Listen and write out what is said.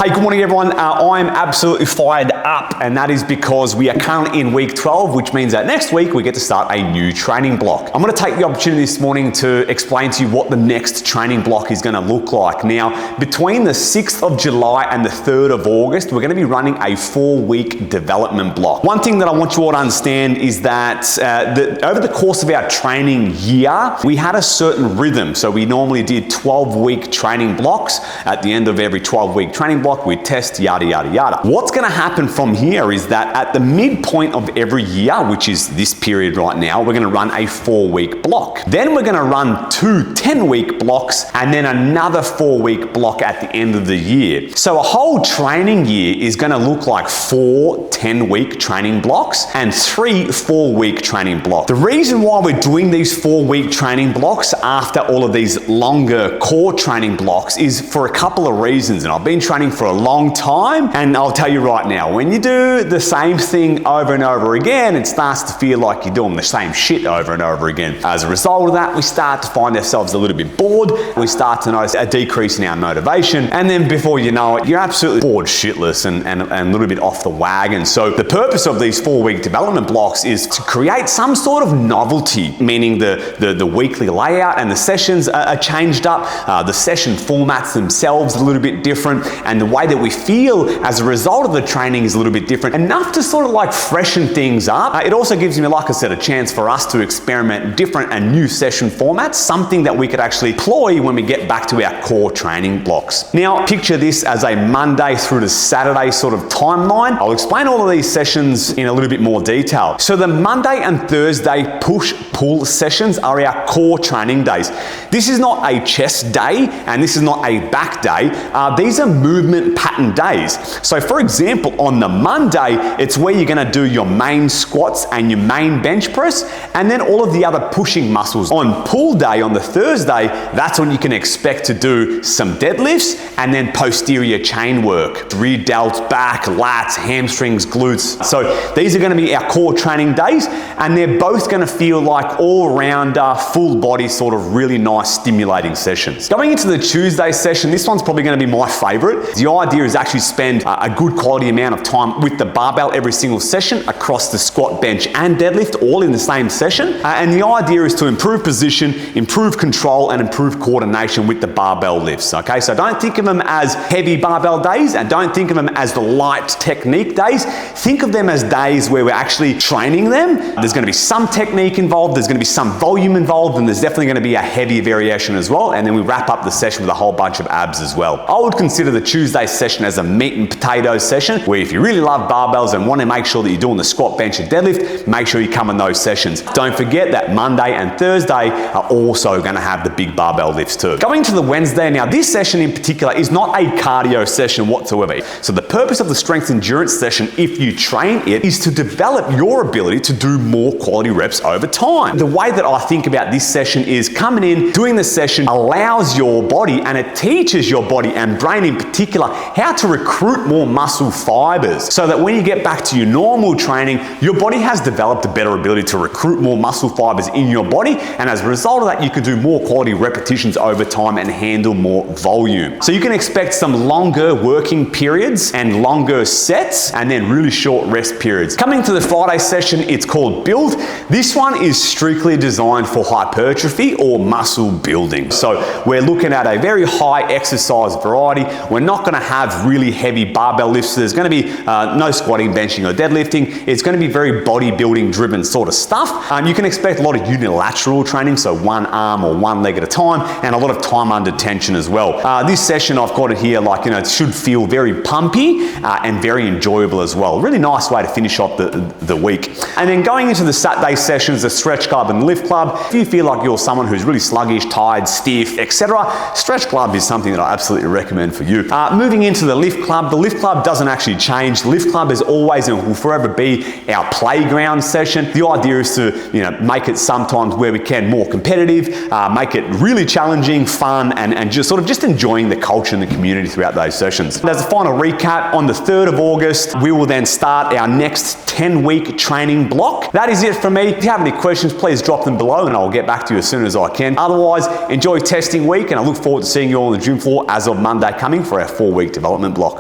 Hey, good morning everyone. I'm absolutely fired up, and that is because we are currently in week 12, which means that next week we get to start a new training block. I'm going to take the opportunity this morning to explain to you what the next training block is going to look like. Now, between the 6th of July and the 3rd of August, we're going to be running a 4-week development block. One thing that I want you all to understand is that over the course of our training year, we had a certain rhythm. So we normally did 12-week training blocks. At the end of every 12-week training block, we test, yada, yada, yada. What's going to happen from here is that at the midpoint of every year, which is this period right now, we're going to run a 4-week block. Then we're going to run 2 10-week blocks and then another 4-week block at the end of the year. So a whole training year is going to look like 4 10-week training blocks and 3 4-week training blocks. The reason why we're doing these 4-week training blocks after all of these longer core training blocks is for a couple of reasons. And I've been training for a long time, and I'll tell you right now, when you do the same thing over and over again, it starts to feel like you're doing the same shit over and over again. As a result of that, we start to find ourselves a little bit bored. We start to notice a decrease in our motivation, and then before you know it, you're absolutely bored shitless and a little bit off the wagon. So the purpose of these 4-week development blocks is to create some sort of novelty, meaning the weekly layout and the sessions are changed up, the session formats themselves a little bit different, and the way that we feel as a result of the training is a little bit different, enough to sort of like freshen things up. It also gives me, like I said, a chance for us to experiment different and new session formats, something that we could actually employ when we get back to our core training blocks. Now, picture this as a Monday through to Saturday sort of timeline. I'll explain all of these sessions in a little bit more detail. So the Monday and Thursday push-pull sessions are our core training days. This is not a chest day and this is not a back day. These are movement pattern days. So for example, on the Monday, it's where you're going to do your main squats and your main bench press, and then all of the other pushing muscles. On pull day, on the Thursday, that's when you can expect to do some deadlifts and then posterior chain work, rear delts, back, lats, hamstrings, glutes. So these are going to be our core training days, and they're both going to feel like all-rounder, full body sort of really nice stimulating sessions. Going into the Tuesday session, this one's probably going to be my favorite. The idea is actually spend a good quality amount of time with the barbell every single session across the squat, bench, and deadlift, all in the same session. And the idea is to improve position, improve control, and improve coordination with the barbell lifts. Okay, so don't think of them as heavy barbell days and don't think of them as the light technique days. Think of them as days where we're actually training them. There's going to be some technique involved, there's going to be some volume involved, and there's definitely going to be a heavy variation as well. And then we wrap up the session with a whole bunch of abs as well. I would consider the Tuesday session as a meat and potatoes session, where if you really love barbells and want to make sure that you're doing the squat, bench, and deadlift, make sure you come in those sessions. Don't forget that Monday and Thursday are also going to have the big barbell lifts too. Going to the Wednesday, now this session in particular is not a cardio session whatsoever. So the purpose of the strength endurance session, if you train it, is to develop your ability to do more quality reps over time. The way that I think about this session is coming in, doing the session allows your body, and it teaches your body and brain in particular how to recruit more muscle fibers, so that when you get back to your normal training, your body has developed a better ability to recruit more muscle fibers in your body, and as a result of that, you can do more quality repetitions over time and handle more volume. So you can expect some longer working periods and longer sets, and then really short rest periods. Coming to the Friday session, it's called Build. This one is strictly designed for hypertrophy or muscle building. So we're looking at a very high exercise variety. We're not going to have really heavy barbell lifts. So there's going to be no squatting, benching, or deadlifting. It's going to be very bodybuilding driven sort of stuff. You can expect a lot of unilateral training, so one arm or one leg at a time, and a lot of time under tension as well. This session I've got it here, like, you know, it should feel very pumpy and very enjoyable as well. Really nice way to finish off the week. And then going into the Saturday sessions, the stretch club and lift club. If you feel like you're someone who's really sluggish, tired, stiff, etc., stretch club is something that I absolutely recommend for you. Moving into the lift club doesn't actually change. The lift club is always and will forever be our playground session. The idea is to, you know, make it sometimes where we can more competitive, make it really challenging, fun, and just sort of just enjoying the culture and the community throughout those sessions. And as a final recap, on the 3rd of August, we will then start our next 10-week training block. That is it from me. If you have any questions, please drop them below and I'll get back to you as soon as I can. Otherwise, enjoy testing week, and I look forward to seeing you all on the gym floor as of Monday coming for our 4-week development block.